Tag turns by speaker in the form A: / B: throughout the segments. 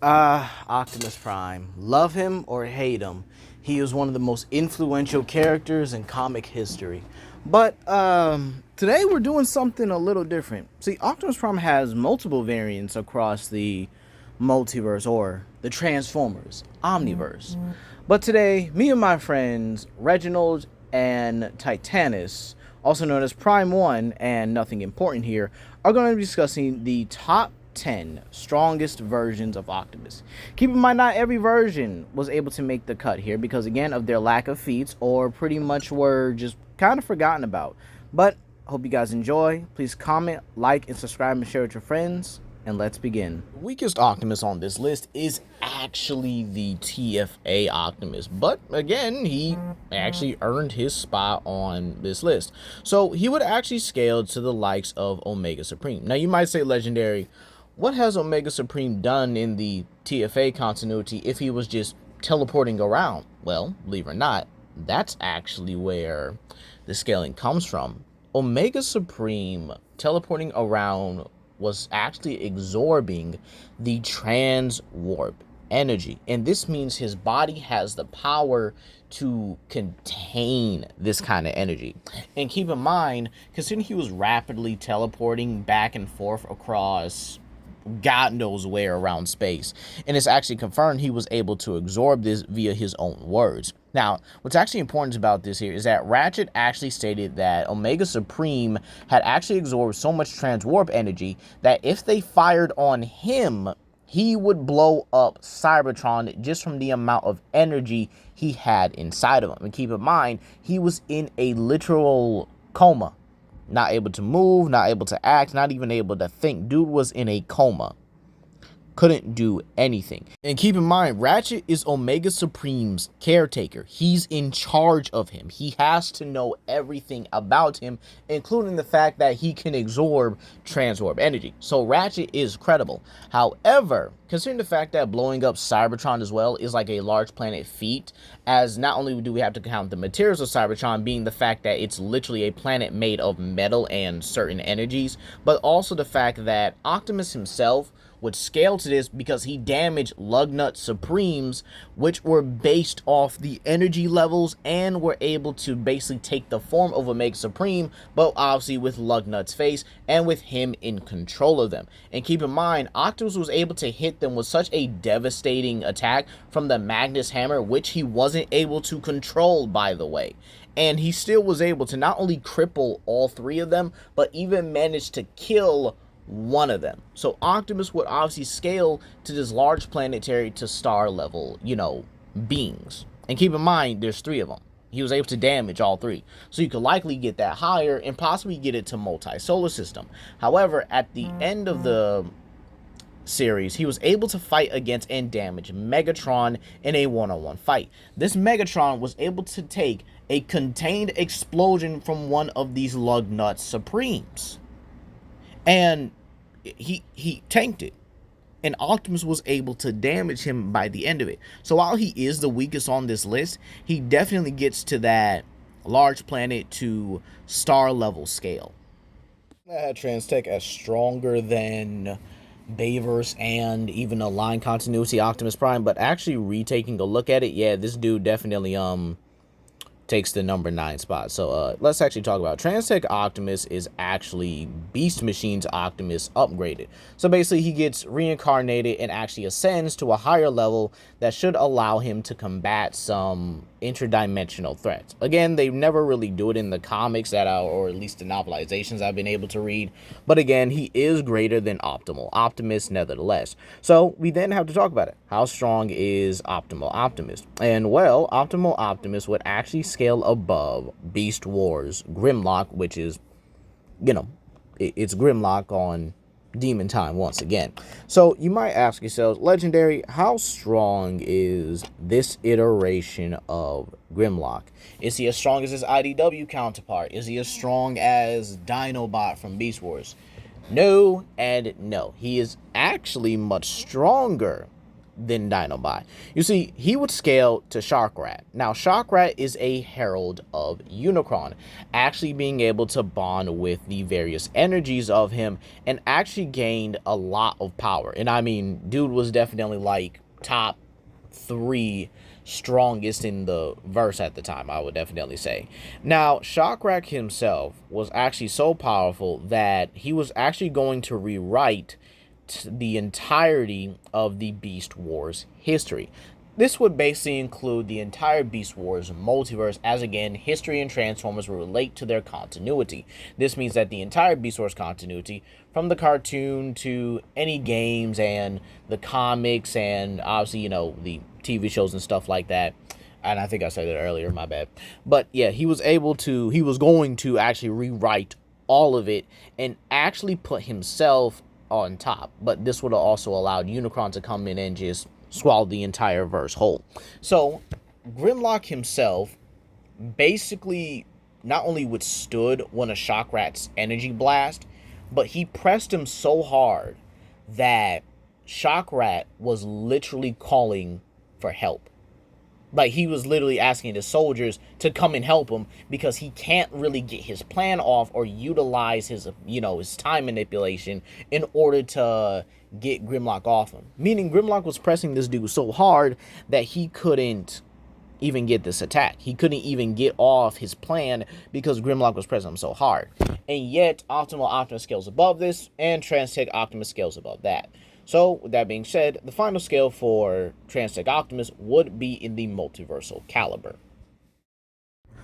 A: Optimus Prime. Love him or hate him, he is one of the most influential characters in comic history. But today we're doing something a little different. See, Optimus Prime has multiple variants across the multiverse or the Transformers Omniverse. But today, me and my friends Reginald and Titanus, also known as Prime 1 and Nothing Important here, are going to be discussing the top 10 strongest versions of Optimus. Keep in mind, not every version was able to make the cut here because, again, of their lack of feats or pretty much were just kind of forgotten about. But hope you guys enjoy. Please comment, like, and subscribe and share with your friends. And let's begin. The weakest Optimus on this list is actually the TFA Optimus, but again, he actually earned his spot on this list. So he would actually scale to the likes of Omega Supreme. Now you might say, Legendary, what has Omega Supreme done in the TFA continuity if he was just teleporting around? Well, believe it or not, that's actually where the scaling comes from. Omega Supreme teleporting around was actually absorbing the trans warp energy, and this means his body has the power to contain this kind of energy. And keep in mind, considering he was rapidly teleporting back and forth across God knows where around space, and it's actually confirmed he was able to absorb this via his own words. Now, what's actually important about this here is that Ratchet actually stated that Omega Supreme had actually absorbed so much transwarp energy that if they fired on him, he would blow up Cybertron just from the amount of energy he had inside of him. And keep in mind, he was in a literal coma. Not able to move, not able to act, not even able to think. Dude was in a coma. Couldn't do anything. And keep in mind, Ratchet is Omega Supreme's caretaker. He's in charge of him. He has to know everything about him, including the fact that he can absorb transwarp energy. So Ratchet is credible. However, considering the fact that blowing up Cybertron as well is like a large planet feat, as not only do we have to count the materials of Cybertron being the fact that it's literally a planet made of metal and certain energies, but also the fact that Optimus himself would scale to this because he damaged Lugnut Supremes, which were based off the energy levels and were able to basically take the form of Omega Supreme, but obviously with Lugnut's face and with him in control of them. And keep in mind, Optimus was able to hit them with such a devastating attack from the Magnus Hammer, which he wasn't able to control, by the way. And he still was able to not only cripple all three of them, but even manage to kill one of them. So Optimus would obviously scale to this large planetary to star level, beings. And keep in mind, there's three of them. He was able to damage all three. So you could likely get that higher and possibly get it to multi-solar system. However, at the end of the series, he was able to fight against and damage Megatron in a one-on-one fight. This Megatron was able to take a contained explosion from one of these Lugnut Supremes. And he tanked it, and Optimus was able to damage him by the end of it. So while he is the weakest on this list, he definitely gets to that large planet to star level scale. I had TransTech as stronger than Bayverse and even a line continuity Optimus Prime, but actually retaking a look at it, yeah, this dude definitely takes the number 9 spot. So let's actually talk about TransTech Optimus is actually Beast Machine's Optimus upgraded. So basically he gets reincarnated and actually ascends to a higher level that should allow him to combat some interdimensional threats. Again, they never really do it in the comics or at least the novelizations I've been able to read. But again, he is greater than Optimus nevertheless. So we then have to talk about it. How strong is Optimal Optimus? And well, Optimal Optimus would actually scale above Beast Wars Grimlock, which is, it's Grimlock on Demon Time once again. So you might ask yourselves, Legendary, how strong is this iteration of Grimlock? Is he as strong as his IDW counterpart? Is he as strong as Dinobot from Beast Wars? No and no. He is actually much stronger than Dinobot. You see, he would scale to Sharkrat. Now, Sharkrat is a herald of Unicron, actually being able to bond with the various energies of him and actually gained a lot of power. And I mean, dude was definitely like top 3 strongest in the verse at the time, I would definitely say. Now, Shockrack himself was actually so powerful that he was actually going to rewrite the entirety of the Beast Wars history. This would basically include the entire Beast Wars multiverse, as again, history and Transformers will relate to their continuity. This means that the entire Beast Wars continuity, from the cartoon to any games and the comics and obviously, the TV shows and stuff like that. And I think I said it earlier, my bad. But yeah, he was going to actually rewrite all of it and actually put himself on top. But this would have also allowed Unicron to come in and just swallow the entire verse whole. So Grimlock himself basically not only withstood one of Shockrat's energy blast, but he pressed him so hard that Shockrat was literally calling for help. Like, he was literally asking the soldiers to come and help him because he can't really get his plan off or utilize his time manipulation in order to get Grimlock off him. Meaning Grimlock was pressing this dude so hard that he couldn't even get this attack. He couldn't even get off his plan because Grimlock was pressing him so hard. And yet, Optimal Optimus scales above this, and TransTech Optimus scales above that. So, with that being said, the final scale for TransTech Optimus would be in the multiversal caliber.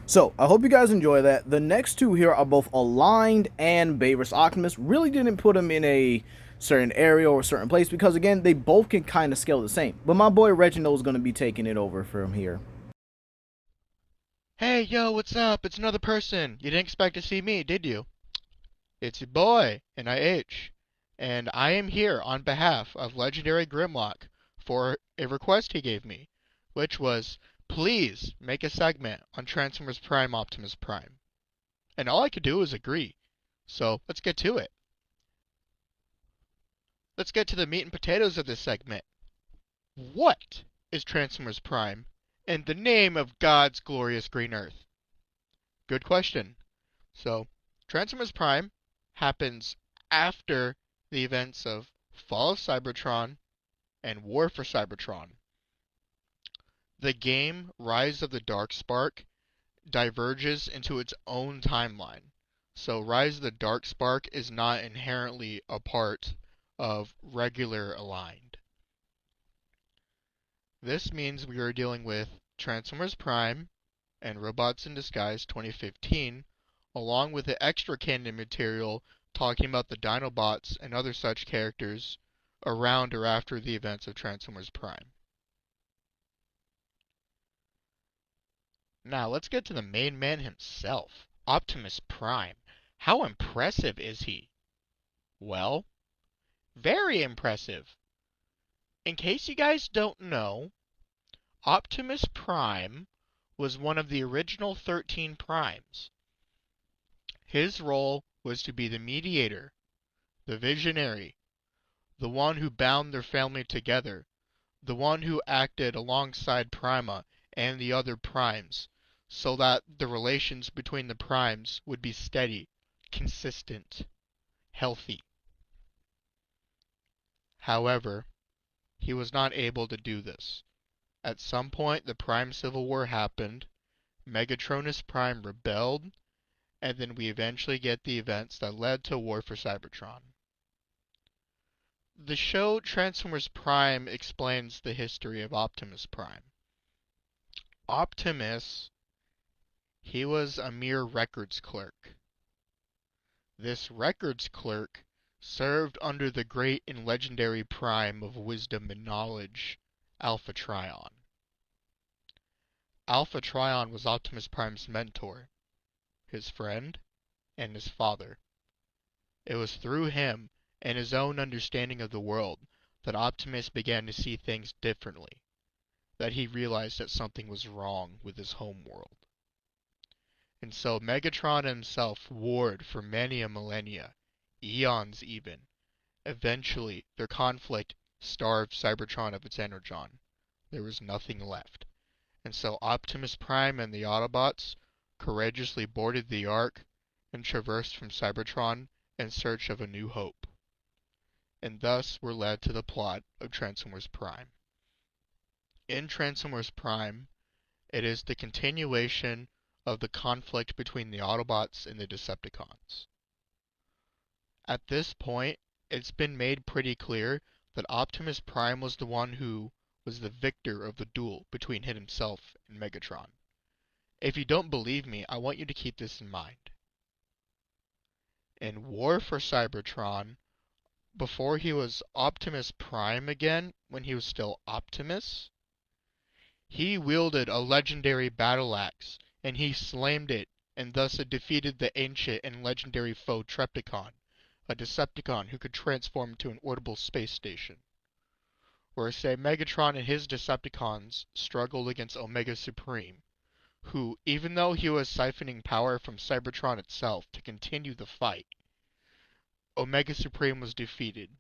A: So, I hope you guys enjoy that. The next two here are both aligned, and Bayverse Optimus really didn't put them in a certain area or a certain place because, again, they both can kind of scale the same. But my boy Reginald is going to be taking it over from here.
B: Hey, yo, what's up? It's another person. You didn't expect to see me, did you? It's your boy, NIH, and I am here on behalf of Legendary Grimlock for a request he gave me, which was, please make a segment on Transformers Prime Optimus Prime. And all I could do was agree. So, let's get to it. Let's get to the meat and potatoes of this segment. What is Transformers Prime in the name of God's glorious green earth? Good question. So, Transformers Prime happens after the events of Fall of Cybertron and War for Cybertron. The game Rise of the Darkspark diverges into its own timeline. So Rise of the Darkspark is not inherently a part of regular Aligned. This means we are dealing with Transformers Prime and Robots in Disguise 2015, along with the extra canon material talking about the Dinobots and other such characters around or after the events of Transformers Prime. Now let's get to the main man himself, Optimus Prime. How impressive is he? Well, very impressive. In case you guys don't know, Optimus Prime was one of the original 13 Primes. His role was to be the mediator, the visionary, the one who bound their family together, the one who acted alongside Prima and the other Primes, so that the relations between the Primes would be steady, consistent, healthy. However, he was not able to do this. At some point, the Prime Civil War happened, Megatronus Prime rebelled, and then we eventually get the events that led to War for Cybertron. The show Transformers Prime explains the history of Optimus Prime. Optimus, he was a mere records clerk. This records clerk served under the great and legendary Prime of wisdom and knowledge, Alpha Trion. Alpha Trion was Optimus Prime's mentor, his friend, and his father. It was through him and his own understanding of the world that Optimus began to see things differently, that he realized that something was wrong with his home world. And so Megatron himself warred for many a millennia, eons even. Eventually, their conflict starved Cybertron of its energon. There was nothing left. And so Optimus Prime and the Autobots courageously boarded the Ark and traversed from Cybertron in search of a new hope. And thus were led to the plot of Transformers Prime. In Transformers Prime, it is the continuation of the conflict between the Autobots and the Decepticons. At this point, it's been made pretty clear that Optimus Prime was the one who was the victor of the duel between himself and Megatron. If you don't believe me, I want you to keep this in mind. In War for Cybertron, before he was Optimus Prime again, when he was still Optimus, he wielded a legendary battle axe, and he slammed it, and thus it defeated the ancient and legendary foe Trepticon, a Decepticon who could transform into an orbital space station. Or say Megatron and his Decepticons struggled against Omega Supreme, who, even though he was siphoning power from Cybertron itself to continue the fight, Omega Supreme was defeated,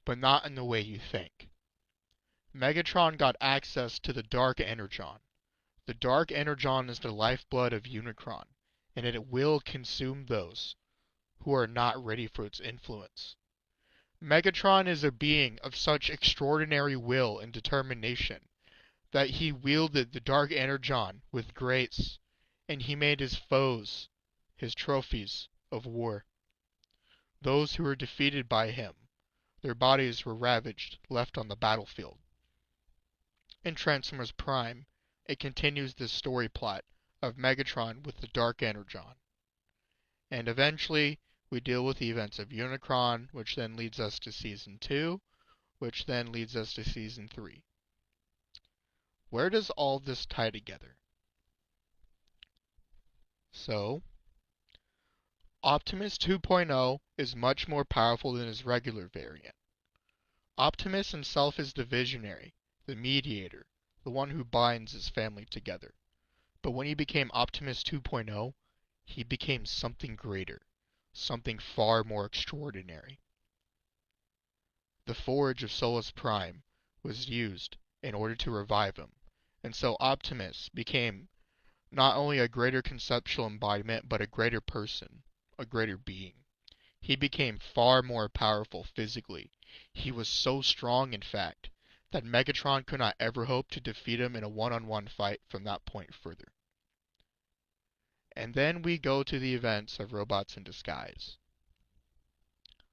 B: but not in the way you think. Megatron got access to the Dark Energon. The Dark Energon is the lifeblood of Unicron, and it will consume those who are not ready for its influence. Megatron is a being of such extraordinary will and determination that he wielded the Dark Energon with grace, and he made his foes his trophies of war. Those who were defeated by him, their bodies were ravaged, left on the battlefield. In Transformers Prime, it continues the story plot of Megatron with the Dark Energon. And eventually, we deal with the events of Unicron, which then leads us to Season 2, which then leads us to Season 3. Where does all this tie together? So, Optimus 2.0 is much more powerful than his regular variant. Optimus himself is the visionary, the mediator, the one who binds his family together. But when he became Optimus 2.0, he became something greater, something far more extraordinary. The Forge of Solus Prime was used in order to revive him, and so Optimus became not only a greater conceptual embodiment, but a greater person, a greater being. He became far more powerful physically. He was so strong, in fact, that Megatron could not ever hope to defeat him in a one-on-one fight from that point further. And then we go to the events of Robots in Disguise.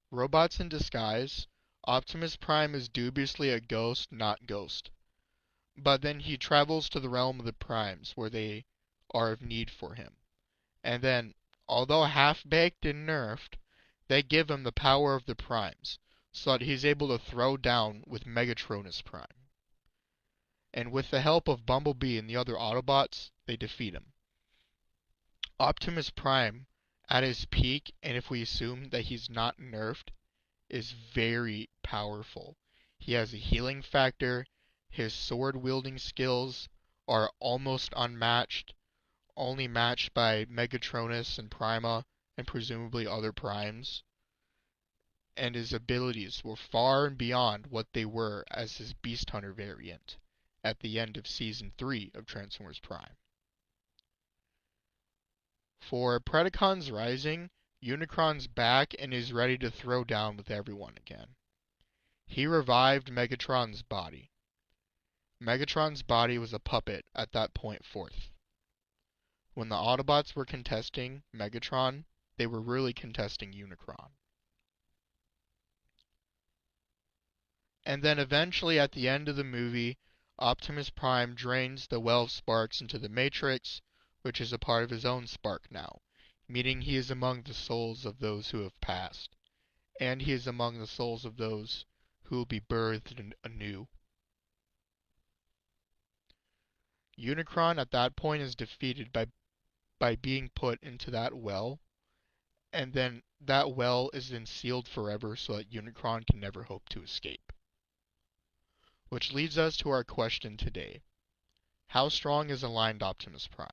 B: Robots in Disguise, Optimus Prime is dubiously a ghost, not Ghost. But then he travels to the realm of the Primes, where they are of need for him. And then, although half-baked and nerfed, they give him the power of the Primes, so that he's able to throw down with Megatronus Prime. And with the help of Bumblebee and the other Autobots, they defeat him. Optimus Prime, at his peak, and if we assume that he's not nerfed, is very powerful. He has a healing factor, his sword-wielding skills are almost unmatched, only matched by Megatronus and Prima, and presumably other Primes. And his abilities were far and beyond what they were as his Beast Hunter variant at the end of Season 3 of Transformers Prime. For Predacons Rising, Unicron's back and is ready to throw down with everyone again. He revived Megatron's body. Megatron's body was a puppet at that point forth. When the Autobots were contesting Megatron, they were really contesting Unicron. And then eventually at the end of the movie, Optimus Prime drains the well of sparks into the Matrix, which is a part of his own spark now, meaning he is among the souls of those who have passed, and he is among the souls of those who will be birthed anew. Unicron at that point is defeated by being put into that well, and then that well is then sealed forever so that Unicron can never hope to escape. Which leads us to our question today. How strong is aligned Optimus Prime?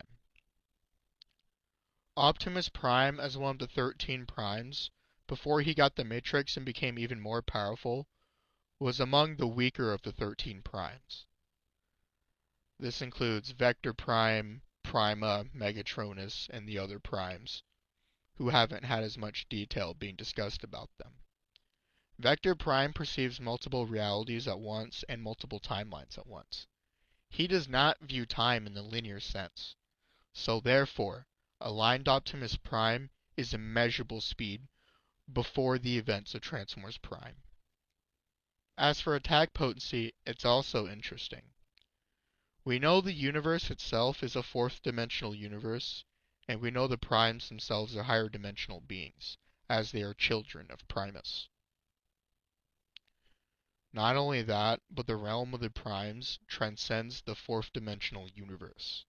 B: Optimus Prime, as one of the 13 Primes, before he got the Matrix and became even more powerful, was among the weaker of the 13 primes. This includes Vector Prime, Prima, Megatronus, and the other primes, who haven't had as much detail being discussed about them. Vector Prime perceives multiple realities at once and multiple timelines at once. He does not view time in the linear sense. So therefore, aligned Optimus Prime is immeasurable speed before the events of Transformers Prime. As for attack potency, it's also interesting. We know the universe itself is a fourth-dimensional universe, and we know the primes themselves are higher-dimensional beings, as they are children of Primus. Not only that, but the realm of the primes transcends the fourth-dimensional universe.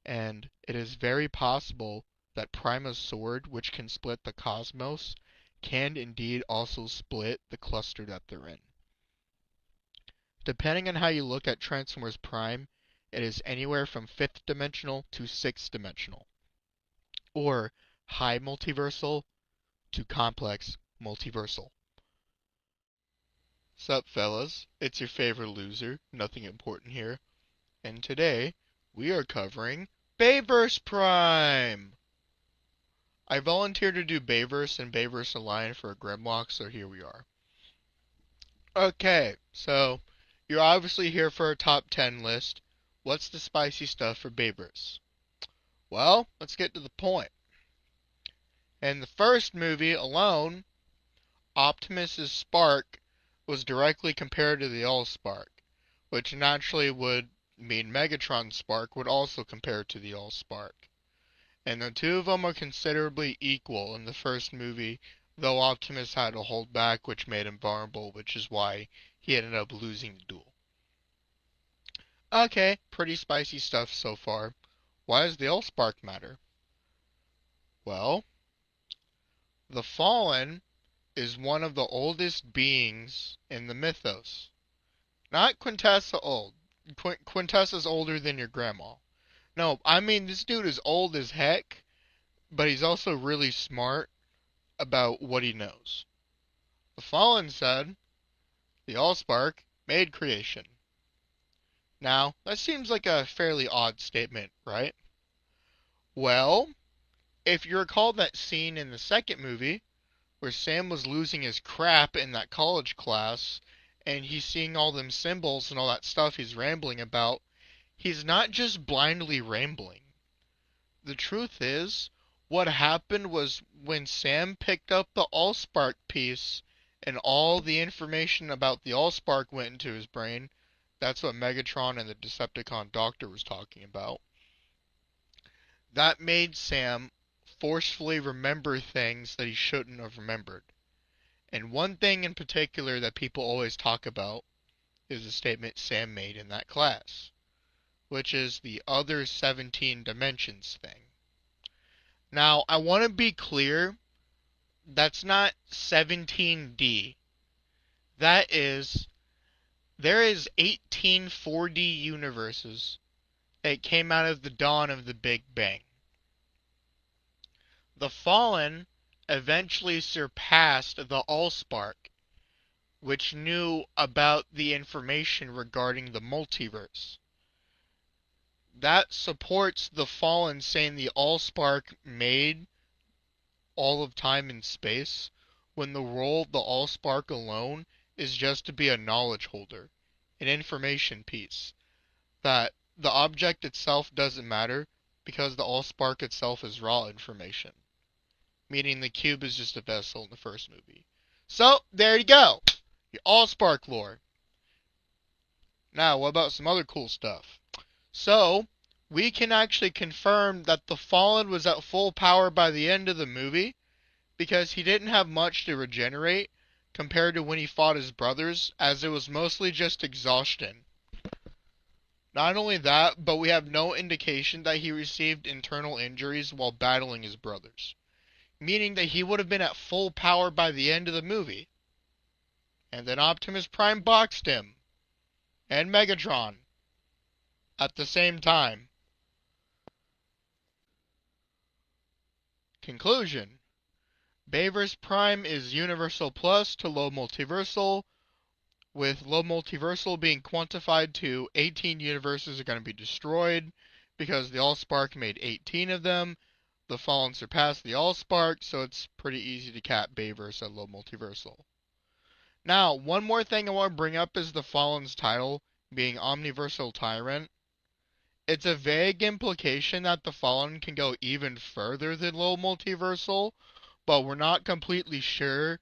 B: And it is very possible that Prima's sword, which can split the cosmos, can indeed also split the cluster that they're in. Depending on how you look at Transformers Prime, it is anywhere from 5th dimensional to 6th dimensional, or high multiversal to complex multiversal. Sup fellas, it's your favorite loser, nothing important here, and today we are covering Bayverse Prime! I volunteered to do Bayverse and Bayverse Align for a Grimlock, so here we are. Okay, so you're obviously here for a top 10 list. What's the spicy stuff for Bayverse? Well, let's get to the point. In the first movie alone, Optimus's spark was directly compared to the Allspark, which naturally would mean Megatron's spark would also compare to the Allspark. And the two of them are considerably equal in the first movie, though Optimus had to hold back, which made him vulnerable, which is why he ended up losing the duel. Okay, pretty spicy stuff so far. Why does the Allspark matter? Well, the Fallen is one of the oldest beings in the mythos. Not Quintessa old. Quintessa's older than your grandma. No, I mean this dude is old as heck, but he's also really smart about what he knows. The Fallen said, the Allspark made creation. Now, that seems like a fairly odd statement, right? Well, if you recall that scene in the second movie, where Sam was losing his crap in that college class, and he's seeing all them symbols and all that stuff he's rambling about, he's not just blindly rambling. The truth is, what happened was when Sam picked up the Allspark piece and all the information about the Allspark went into his brain, that's what Megatron and the Decepticon doctor was talking about. That made Sam forcefully remember things that he shouldn't have remembered. And one thing in particular that people always talk about is the statement Sam made in that class, which is the other 17 dimensions thing. Now, I want to be clear, that's not 17D. That is, there is 18 4D universes that came out of the dawn of the Big Bang. The Fallen eventually surpassed the Allspark, which knew about the information regarding the multiverse. That supports the Fallen saying the Allspark made all of time and space, when the role of the Allspark alone is just to be a knowledge holder, an information piece, that the object itself doesn't matter because the Allspark itself is raw information, meaning the cube is just a vessel in the first movie. So, there you go! Your Allspark lore. Now, what about some other cool stuff? So, we can actually confirm that the Fallen was at full power by the end of the movie, because he didn't have much to regenerate compared to when he fought his brothers, as it was mostly just exhaustion. Not only that, but we have no indication that he received internal injuries while battling his brothers, meaning that he would have been at full power by the end of the movie. And then Optimus Prime boxed him, and Megatron, at the same time. Conclusion: Bayverse Prime is Universal Plus to Low Multiversal, with Low Multiversal being quantified to 18 universes are going to be destroyed, because the Allspark made 18 of them. The Fallen surpassed the Allspark, so it's pretty easy to cap Bayverse at Low Multiversal. Now, one more thing I want to bring up is the Fallen's title being Omniversal Tyrant. It's a vague implication that the Fallen can go even further than Low Multiversal, but we're not completely sure,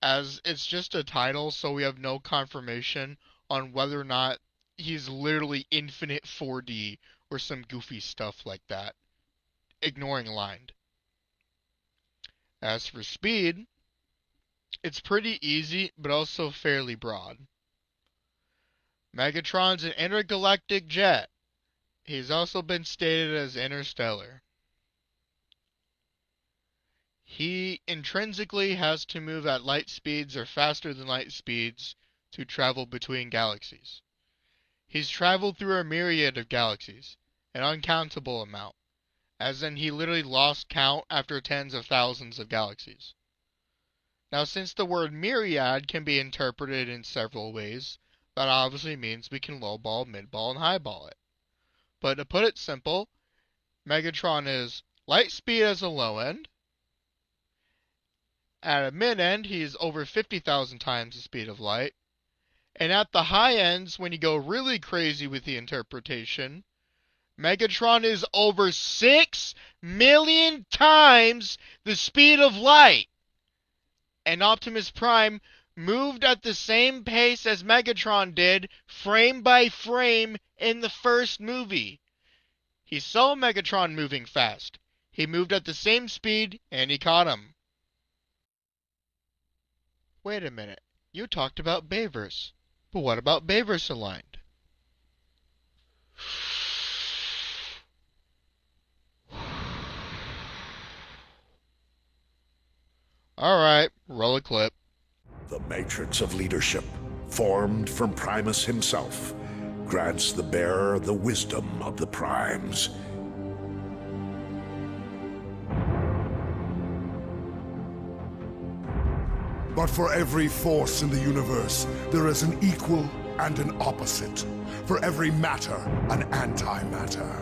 B: as it's just a title, so we have no confirmation on whether or not he's literally infinite 4D or some goofy stuff like that, ignoring Aligned. As for speed, it's pretty easy, but also fairly broad. Megatron's an intergalactic jet. He's also been stated as interstellar. He intrinsically has to move at light speeds or faster than light speeds to travel between galaxies. He's traveled through a myriad of galaxies, an uncountable amount, as in he literally lost count after tens of thousands of galaxies. Now, since the word myriad can be interpreted in several ways, that obviously means we can lowball, midball, and highball it. But to put it simple, Megatron is light speed as a low end. At a mid-end, he's over 50,000 times the speed of light. And at the high ends, when you go really crazy with the interpretation, Megatron is over 6 million times the speed of light. And Optimus Prime moved at the same pace as Megatron did, frame by frame, in the first movie. He saw Megatron moving fast. He moved at the same speed, and he caught him. Wait a minute. You talked about Bayverse. But what about Bayverse Aligned? Alright, roll a clip.
C: The matrix of leadership, formed from Primus himself, grants the bearer the wisdom of the Primes.
D: But for every force in the universe, there is an equal and an opposite. For every matter, an antimatter.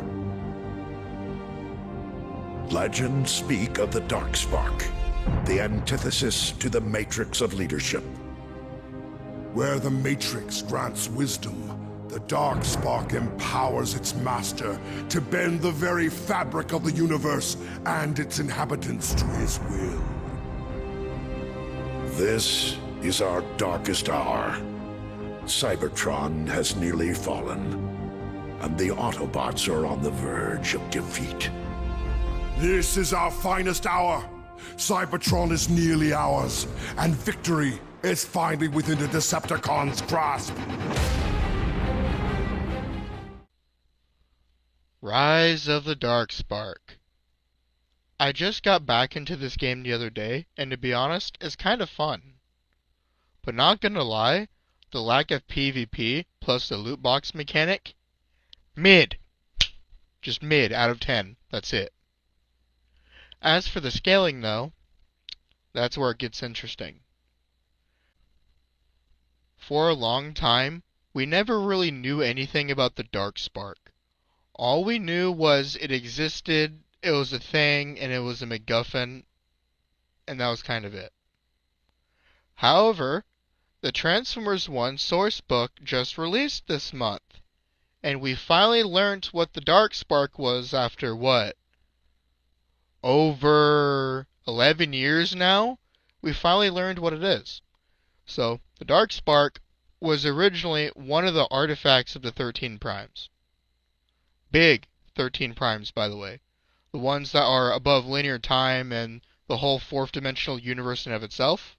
C: Legends speak of the Darkspark, the antithesis to the matrix of leadership.
D: Where the Matrix grants wisdom, the Darkspark empowers its master to bend the very fabric of the universe and its inhabitants to his will.
C: This is our darkest hour. Cybertron has nearly fallen, and the Autobots are on the verge of defeat.
D: This is our finest hour. Cybertron is nearly ours, and victory is finally within the Decepticons' grasp.
B: Rise of the Darkspark. I just got back into this game the other day, and to be honest, it's kind of fun. But not gonna lie, the lack of PvP plus the loot box mechanic, mid. Just mid out of 10, that's it. As for the scaling though, that's where it gets interesting. For a long time, we never really knew anything about the Darkspark. All we knew was it existed, it was a thing, and it was a MacGuffin, and that was kind of it. However, the Transformers 1 source book just released this month, and we finally learned what the Darkspark was after what? Over 11 years now? We finally learned what it is. So, the Darkspark was originally one of the artifacts of the 13 Primes. Big 13 Primes, by the way. The ones that are above linear time and the whole fourth dimensional universe in of itself.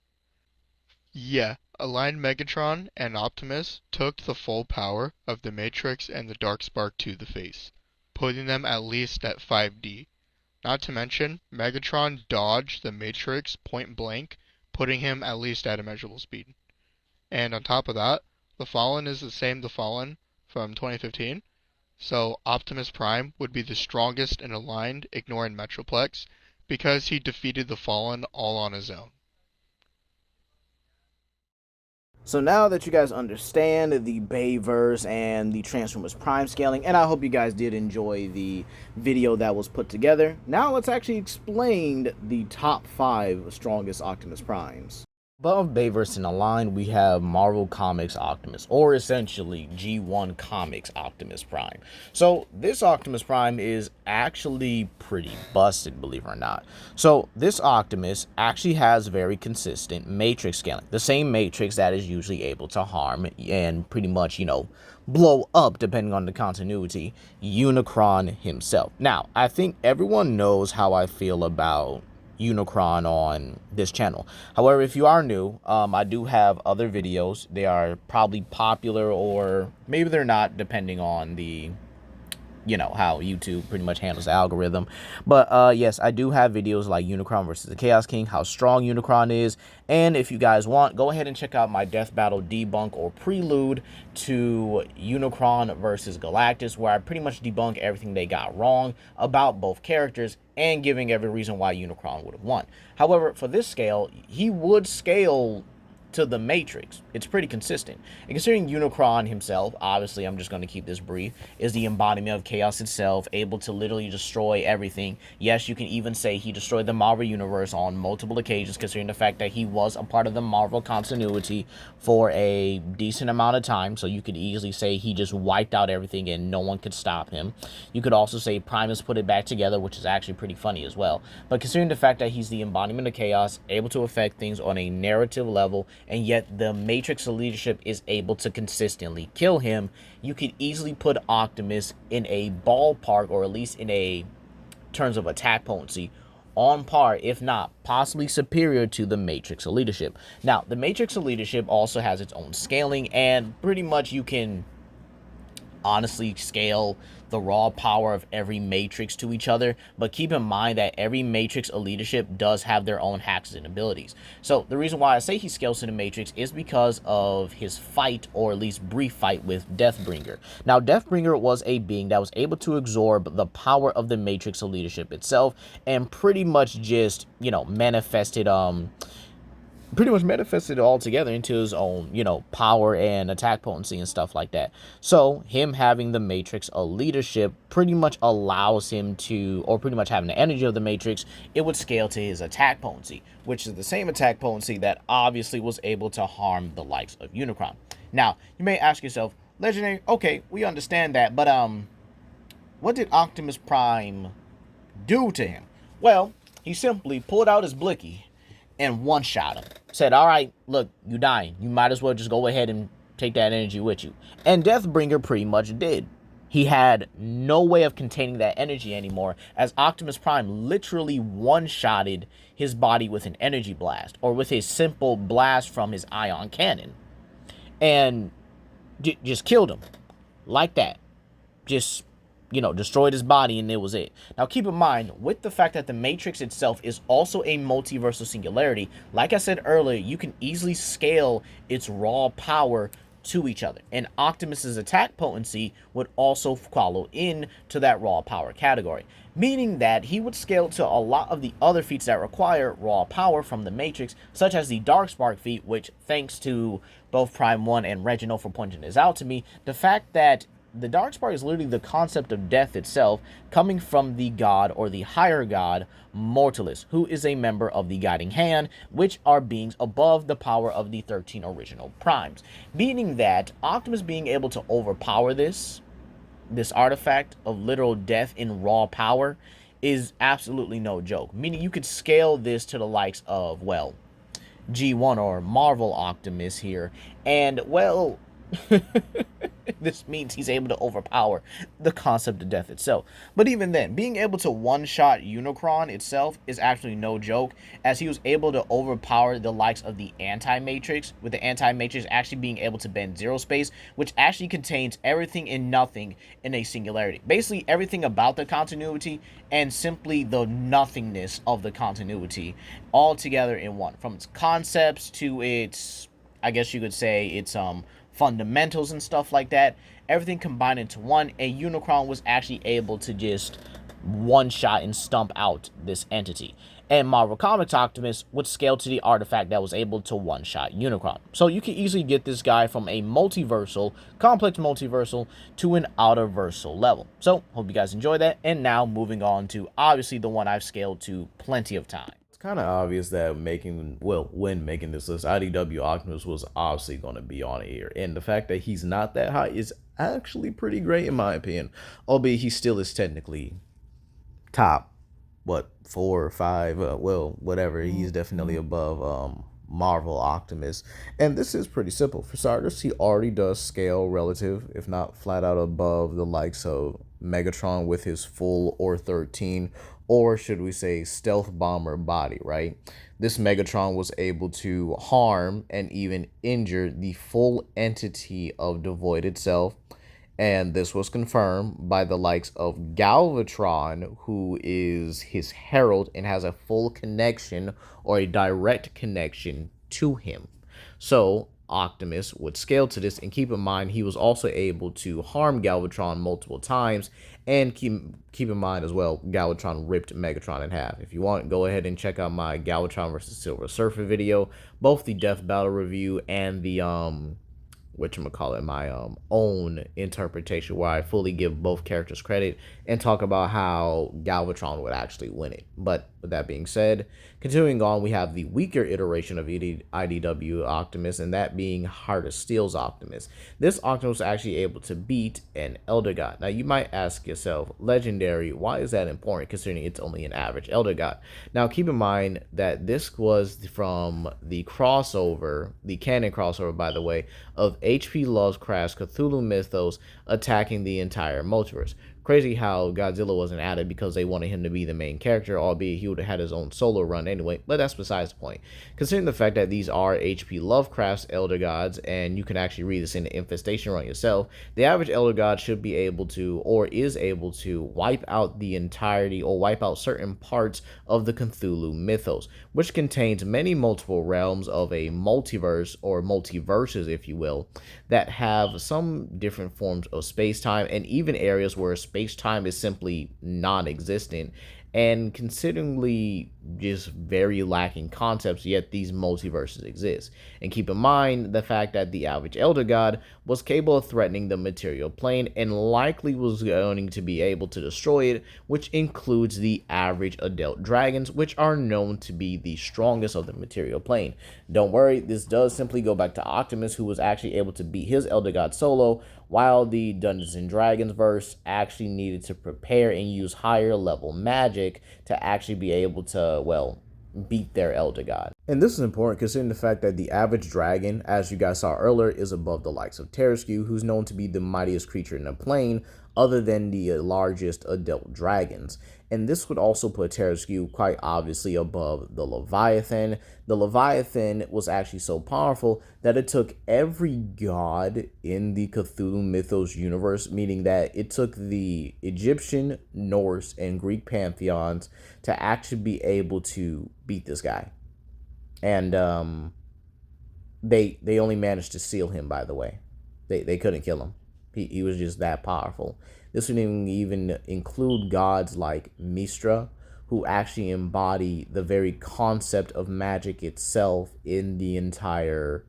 B: Yeah, Aligned Megatron and Optimus took the full power of the Matrix and the Darkspark to the face, putting them at least at 5D. Not to mention, Megatron dodged the Matrix point blank, putting him at least at immeasurable speed. And on top of that, the Fallen is the same The Fallen from 2015. So Optimus Prime would be the strongest in Aligned, ignoring Metroplex, Because he defeated the Fallen all on his own.
A: So now that you guys understand the Bayverse and the Transformers Prime scaling, and I hope you guys did enjoy the video that was put together, now let's actually explain the top 5 strongest Optimus Primes. Above Bayverse in the line, we have Marvel Comics Optimus, or essentially G1 Comics Optimus Prime. So this Optimus Prime is actually pretty busted, believe it or not. So this Optimus actually has very consistent matrix scaling, the same matrix that is usually able to harm and pretty much, blow up, depending on the continuity, Unicron himself. Now, I think everyone knows how I feel about Unicron on this channel. However, if you are new, I do have other videos. They are probably popular, or maybe they're not, depending on the how YouTube pretty much handles the algorithm. But yes, I do have videos like Unicron versus the Chaos King, how strong Unicron is. And if you guys want, go ahead and check out my Death Battle debunk or prelude to Unicron versus Galactus, where I pretty much debunk everything they got wrong about both characters and giving every reason why Unicron would have won. However, for this scale, he would scale to the Matrix. It's pretty consistent. And considering Unicron himself, obviously I'm just going to keep this brief, is the embodiment of chaos itself, able to literally destroy everything. Yes, you can even say he destroyed the Marvel Universe on multiple occasions, considering the fact that he was a part of the Marvel continuity for a decent amount of time, so you could easily say he just wiped out everything and no one could stop him. You could also say Primus put it back together, which is actually pretty funny as well. But considering the fact that he's the embodiment of chaos, able to affect things on a narrative level, and yet the Matrix of leadership is able to consistently kill him, you could easily put Optimus in a ballpark, or at least in a terms of attack potency, on par, if not possibly superior to the Matrix of leadership. Now, the Matrix of leadership also has its own scaling, and pretty much you can honestly scale the raw power of every matrix to each other, but keep in mind that every matrix of leadership does have their own hacks and abilities. So the reason why I say he scales to the Matrix is because of his fight, or at least brief fight, with Deathbringer. Now, Deathbringer was a being that was able to absorb the power of the Matrix of leadership itself, and pretty much just manifested it all together into his own, power and attack potency and stuff like that. So him having the Matrix of leadership pretty much allows him to, or pretty much having the energy of the Matrix, it would scale to his attack potency, which is the same attack potency that obviously was able to harm the likes of Unicron. Now, you may ask yourself, Legendary, okay, we understand that, but what did Optimus Prime do to him? Well, he simply pulled out his blicky and one-shot him. Said, all right, look, you dying. You might as well just go ahead and take that energy with you. And Deathbringer pretty much did. He had no way of containing that energy anymore, as Optimus Prime literally one-shotted his body with an energy blast, or with a simple blast from his ion cannon. And just killed him. Like that. Just destroyed his body, and it was it. Now, keep in mind, with the fact that the Matrix itself is also a multiversal singularity, like I said earlier, you can easily scale its raw power to each other. And Optimus's attack potency would also follow in to that raw power category, meaning that he would scale to a lot of the other feats that require raw power from the Matrix, such as the Darkspark feat, which, thanks to both Prime 1 and Reginald for pointing this out to me, the fact that the Darkspark is literally the concept of death itself, coming from the god, or the higher god, Mortalis, who is a member of the Guiding Hand, which are beings above the power of the 13 original primes. Meaning that Optimus being able to overpower this artifact of literal death in raw power is absolutely no joke. Meaning you could scale this to the likes of, well, G1 or Marvel Optimus here, and, well, this means he's able to overpower the concept of death itself. But even then, being able to one-shot Unicron itself is actually no joke, as he was able to overpower the likes of the Anti-Matrix, with the Anti-Matrix actually being able to bend zero space, which actually contains everything and nothing in a singularity. Basically, everything about the continuity and simply the nothingness of the continuity all together in one. From its concepts to its, I guess you could say, its fundamentals and stuff like that, everything combined into one, and Unicron was actually able to just
E: one shot and stomp out this entity. And Marvel Comics Optimus would scale to the artifact that was able to one-shot Unicron. So you can easily get this guy from a multiversal, complex multiversal, to an outerversal level. So, hope you guys enjoy that. And now, moving on to, obviously, the one I've scaled to plenty of time.
A: It's kind of obvious that when making this list, IDW Optimus was obviously going to be on here. And the fact that he's not that high is actually pretty great in my opinion. Albeit he still is technically top, 4 or 5, whatever. He's definitely above Marvel Optimus. And this is pretty simple. For starters, he already does scale relative, if not flat out above the likes of Megatron with his full or 13, or should we say stealth bomber body, right? This Megatron was able to harm and even injure the full entity of Devoid itself. And this was confirmed by the likes of Galvatron, who is his herald and has a full connection or a direct connection to him. So Optimus would scale to this, and keep in mind he was also able to harm Galvatron multiple times, and keep in mind as well, Galvatron ripped Megatron in half. If you want, go ahead and check out my Galvatron versus Silver Surfer video, both the Death Battle review and the my own interpretation, where I fully give both characters credit and talk about how Galvatron would actually win it. But with that being said, continuing on, we have the weaker iteration of IDW Optimus, and that being Heart of Steel's Optimus. This Optimus was actually able to beat an Elder God. Now you might ask yourself, legendary, why is that important considering it's only an average Elder God? Now keep in mind that this was from the crossover, the canon crossover by the way, of H.P. Lovecraft's Cthulhu Mythos attacking the entire multiverse. Crazy how Godzilla wasn't added because they wanted him to be the main character, albeit he would have had his own solo run anyway, but that's besides the point. Considering the fact that these are H.P. Lovecraft's Elder Gods, and you can actually read this in the Infestation run yourself, the average Elder God should be able to, or is able to, wipe out the entirety or wipe out certain parts of the Cthulhu Mythos, which contains many multiple realms of a multiverse, or multiverses if you will, that have some different forms of space-time, and even areas where space-time is simply non-existent, and considerably just very lacking concepts, yet these multiverses exist. And keep in mind the fact that the average Elder God was capable of threatening the material plane and likely was going to be able to destroy it, which includes the average adult dragons, which are known to be the strongest of the material plane. Don't worry, this does simply go back to Optimus, who was actually able to beat his Elder God solo, while the Dungeons and Dragons verse actually needed to prepare and use higher level magic to actually be able to, beat their Elder God. And this is important considering the fact that the average dragon, as you guys saw earlier, is above the likes of Terraskew, who's known to be the mightiest creature in the plane, other than the largest adult dragons. And this would also put Terraskew quite obviously above the Leviathan. The Leviathan was actually so powerful that it took every god in the Cthulhu Mythos universe, meaning that it took the Egyptian, Norse, and Greek pantheons to actually be able to beat this guy. And they only managed to seal him, by the way. They couldn't kill him. He was just that powerful. This would even include gods like Mistra, who actually embody the very concept of magic itself in the entire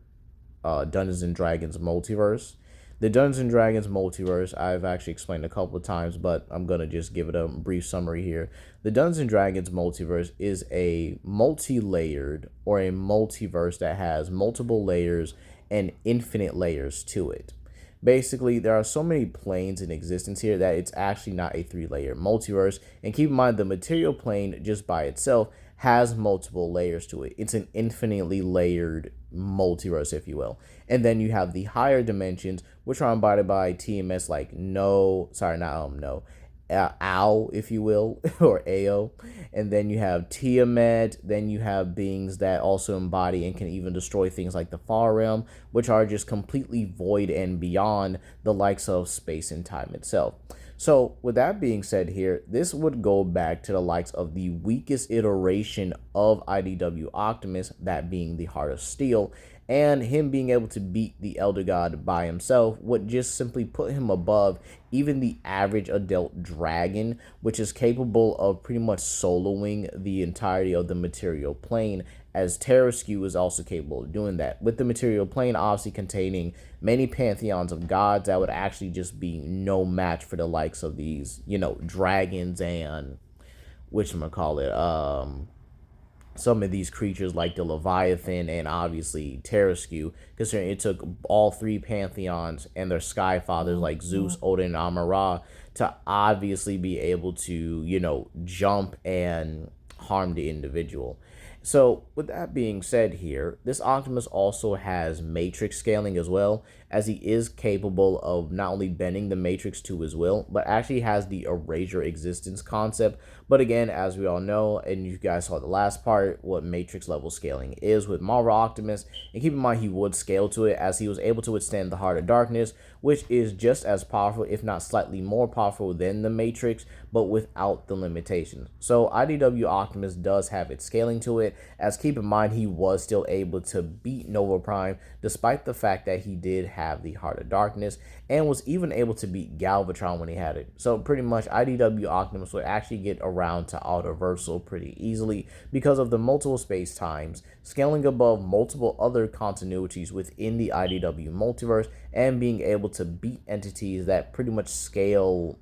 A: Dungeons and Dragons multiverse. The Dungeons and Dragons multiverse, I've actually explained a couple of times, but I'm going to just give it a brief summary here. The Dungeons and Dragons multiverse is a multi-layered, or a multiverse that has multiple layers and infinite layers to it. Basically, there are so many planes in existence here that it's actually not a 3-layer multiverse. And keep in mind, the material plane just by itself has multiple layers to it. It's an infinitely layered multiverse, if you will. And then you have the higher dimensions, which are embodied by TMS like Ao, if you will, or Ao. And then you have Tiamat. Then you have beings that also embody and can even destroy things like the Far Realm, which are just completely void and beyond the likes of space and time itself. So with that being said here, this would go back to the likes of the weakest iteration of IDW Optimus, that being the Heart of Steel.
E: and him being able to beat the Elder God by himself would just simply put him above even the average adult dragon, which is capable of pretty much soloing the entirety of the material plane, as Terraskew is also capable of doing that, with the material plane obviously containing many pantheons of gods that would actually just be no match for the likes of these, dragons and some of these creatures like the Leviathan and obviously Terraskew, considering it took all three pantheons and their sky fathers like Zeus, Odin, and Amon-Ra to obviously be able to, jump and harm the individual. So with that being said here, this Optimus also has matrix scaling as well, as he is capable of not only bending the matrix to his will, but actually has the erasure existence concept. But again, as we all know, and you guys saw the last part, what matrix level scaling is with Marvel Optimus, and keep in mind he would scale to it as he was able to withstand the Heart of Darkness, which is just as powerful, if not slightly more powerful than the matrix, but without the limitations. So IDW Optimus does have its scaling to it, as keep in mind he was still able to beat Nova Prime, despite the fact that he did have the Heart of Darkness, and was even able to beat Galvatron when he had it. So pretty much IDW Optimus would actually get around to Autoversal pretty easily because of the multiple space times, scaling above multiple other continuities within the IDW multiverse, and being able to beat entities that pretty much scale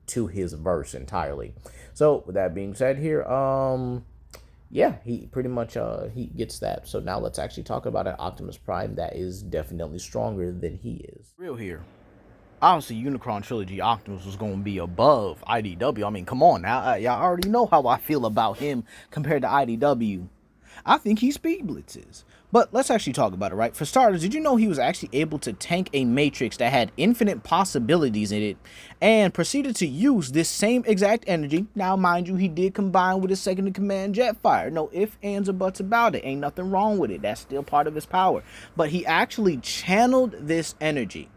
E: to his verse entirely. So with that being said here, yeah, he pretty much he gets that. So now let's actually talk about an Optimus Prime that is definitely stronger than he is.
A: Real here. Obviously, Unicron Trilogy Optimus was going to be above IDW. I mean, come on now. Y'all already know how I feel about him compared to IDW. I think he speed blitzes. But let's actually talk about it, right? For starters, did you know he was actually able to tank a Matrix that had infinite possibilities in it and proceeded to use this same exact energy? Now, mind you, he did combine with his second in command Jetfire. No ifs, ands, or buts about it. Ain't nothing wrong with it. That's still part of his power. But he actually channeled this energy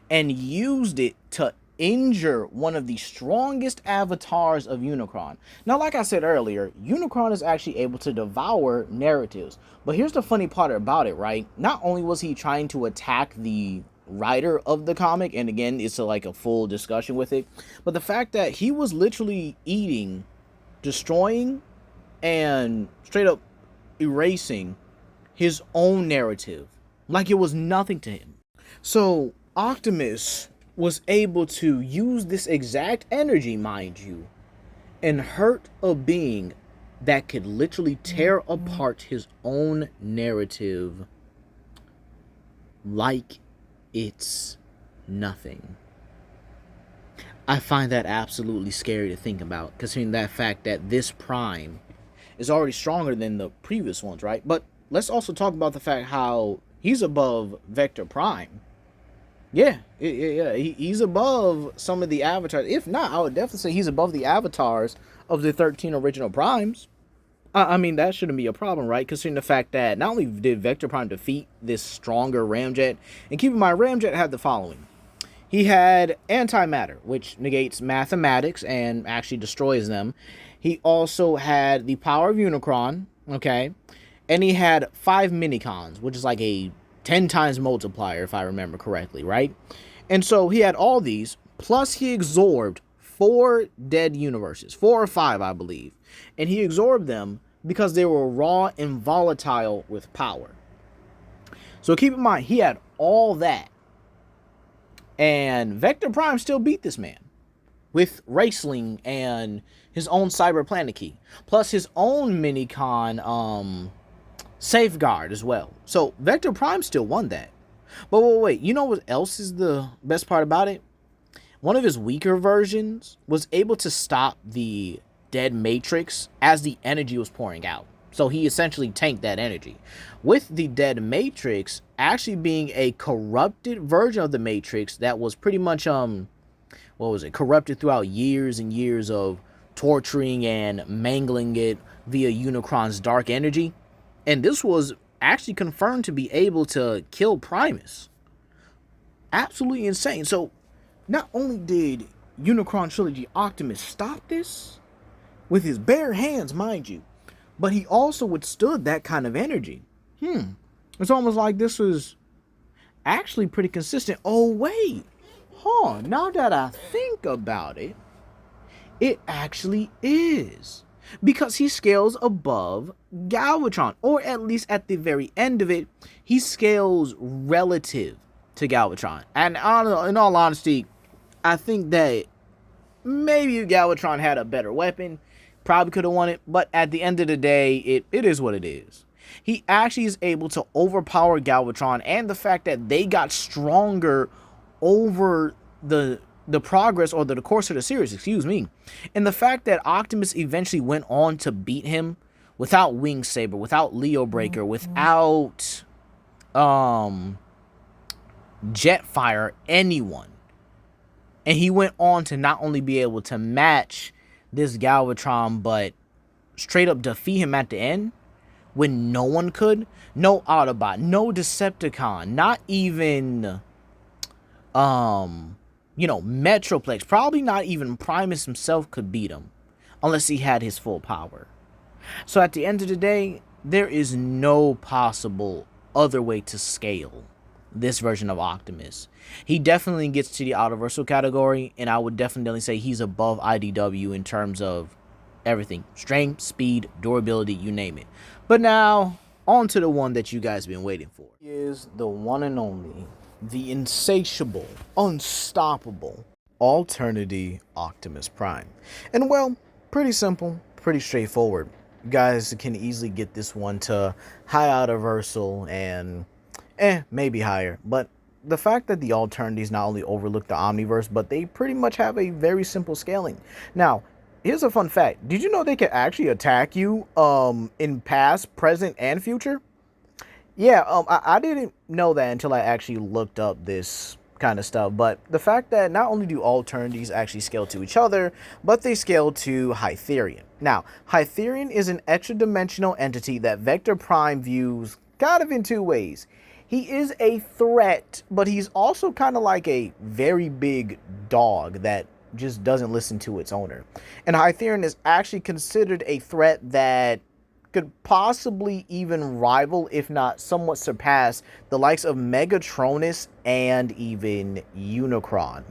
A: and used it to injure one of the strongest avatars of Unicron. Now, like I said earlier, Unicron is actually able to devour narratives. But here's the funny part about it, right? Not only was he trying to attack the writer of the comic, and again, it's like a full discussion with it, but the fact that he was literally eating, destroying, and straight up erasing his own narrative like it was nothing to him. So Optimus was able to use this exact energy, mind you, and hurt a being that could literally tear apart his own narrative like it's nothing. I find that absolutely scary to think about, considering that fact that this Prime is already stronger than the previous ones, right? But let's also talk about the fact how he's above Vector Prime. Yeah, he's above some of the avatars. If not, I would definitely say he's above the avatars of the 13 original Primes. I mean, that shouldn't be a problem, right? Considering the fact that not only did Vector Prime defeat this stronger Ramjet, and keep in mind, Ramjet had the following. He had antimatter, which negates mathematics and actually destroys them. He also had the power of Unicron, okay? And he had 5 minicons, which is like a 10 times multiplier, if I remember correctly, right? And so he had all these, plus he absorbed 4 dead universes, 4 or 5, I believe. And he absorbed them because they were raw and volatile with power. So keep in mind, he had all that. And Vector Prime still beat this man with Raceling and his own Cyber Planet Key, plus his own minicon, Safeguard as well. So Vector Prime still won that. But wait, you know what else is the best part about it? One of his weaker versions was able to stop the dead Matrix as the energy was pouring out. So he essentially tanked that energy. With the dead Matrix actually being a corrupted version of the Matrix that was pretty much, corrupted throughout years and years of torturing and mangling it via Unicron's dark energy. And this was actually confirmed to be able to kill Primus. Absolutely insane. So, not only did Unicron Trilogy Optimus stop this, with his bare hands, mind you, but he also withstood that kind of energy. It's almost like this was actually pretty consistent. Oh, wait. Huh. Now that I think about it, it actually is. Because he scales above Galvatron. Or at least at the very end of it, he scales relative to Galvatron. And in all honesty, I think that maybe if Galvatron had a better weapon, probably could have won it. But at the end of the day, it is what it is. He actually is able to overpower Galvatron, and the fact that they got stronger over the progress or the course of the series, excuse me. And the fact that Optimus eventually went on to beat him without Wing Saber, without Leo Breaker, without Jetfire, anyone. And he went on to not only be able to match this Galvatron, but straight up defeat him at the end when no one could. No Autobot, no Decepticon, not even Metroplex, probably not even Primus himself could beat him unless he had his full power. So at the end of the day, there is no possible other way to scale this version of Optimus. He definitely gets to the Autoversal category, and I would definitely say he's above IDW in terms of everything. Strength, speed, durability, you name it. But now, on to the one that you guys have been waiting for. He is the one and only, the insatiable, unstoppable Alternity Optimus Prime. And well, pretty simple, pretty straightforward. You guys can easily get this one to high Autoversal and maybe higher. But the fact that the Alternities not only overlook the Omniverse, but they pretty much have a very simple scaling. Now, here's a fun fact. Did you know they can actually attack you in past, present, and future? Yeah, I didn't know that until I actually looked up this kind of stuff. But the fact that not only do Alternities actually scale to each other, but they scale to Hytherian. Now, Hytherian is an extra-dimensional entity that Vector Prime views kind of in two ways. He is a threat, but he's also kind of like a very big dog that just doesn't listen to its owner. And Hytherian is actually considered a threat that could possibly even rival, if not somewhat surpass, the likes of Megatronus and even Unicron.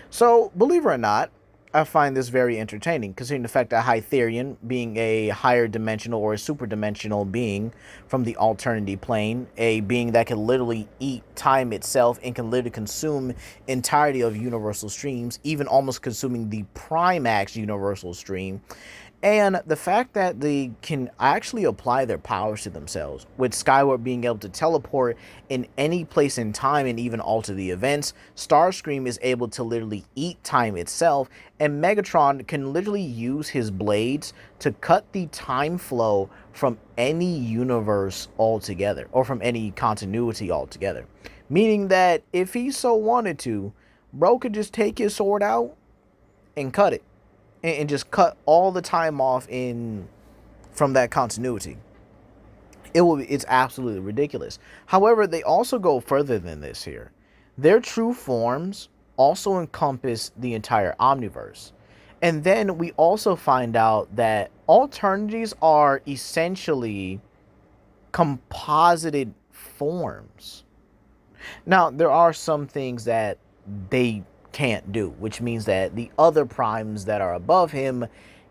A: So, believe it or not, I find this very entertaining, considering the fact that Hytherian, being a higher dimensional or a super dimensional being from the Alternity plane, a being that can literally eat time itself and can literally consume entirety of universal streams, even almost consuming the Primax universal stream. And the fact that they can actually apply their powers to themselves, with Skywarp being able to teleport in any place in time and even alter the events, Starscream is able to literally eat time itself, and Megatron can literally use his blades to cut the time flow from any universe altogether, or from any continuity altogether. Meaning that if he so wanted to, bro could just take his sword out and cut it. And just cut all the time off from that continuity. It's absolutely ridiculous. However, they also go further than this here. Their true forms also encompass the entire Omniverse. And then we also find out that Alternities are essentially composited forms. Now, there are some things that they can't do, which means that the other primes that are above him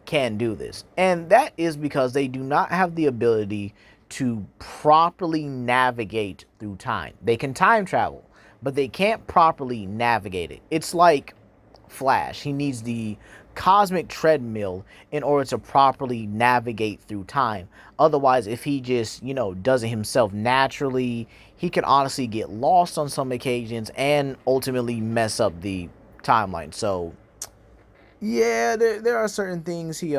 A: can do this. And that is because they do not have the ability to properly navigate through time. They can time travel, but they can't properly navigate it. It's like Flash. He needs the cosmic treadmill in order to properly navigate through time. Otherwise, if he just, does it himself naturally, he can honestly get lost on some occasions and ultimately mess up the timeline. So, yeah, there are certain things he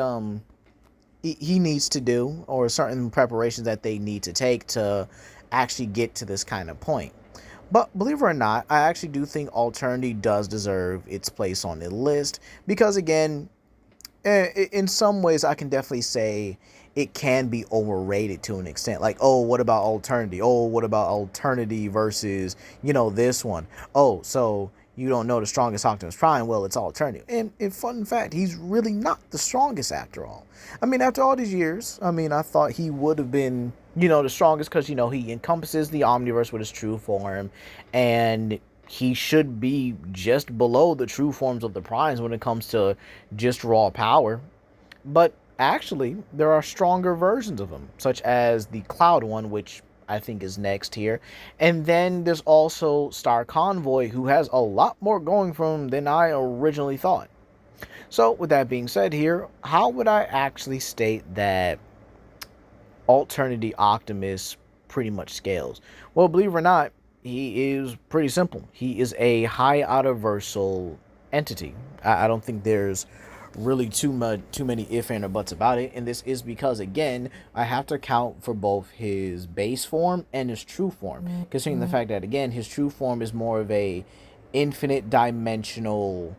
A: needs to do, or certain preparations that they need to take to actually get to this kind of point. But believe it or not, I actually do think Alternity does deserve its place on the list, because again, in some ways I can definitely say it can be overrated to an extent. Like, oh, what about Alternity? Oh, what about Alternity versus, this one? Oh, so you don't know the strongest Optimus Prime? Well, it's Alternity. And in fun fact, he's really not the strongest after all. I mean, after all these years, I thought he would have been The strongest because, he encompasses the Omniverse with his true form, and he should be just below the true forms of the Primes when it comes to just raw power. But actually, there are stronger versions of him, such as the Cloud one, which I think is next here. And then there's also Star Convoy, who has a lot more going for him than I originally thought. So, with that being said here, how would I actually state that Alternity Optimus pretty much scales? Well, believe it or not, he is pretty simple. He is a high autoversal entity. I don't think there's really too many if and or buts about it, and this is because, again, I have to account for both his base form and his true form, considering the fact that, again, his true form is more of a infinite dimensional,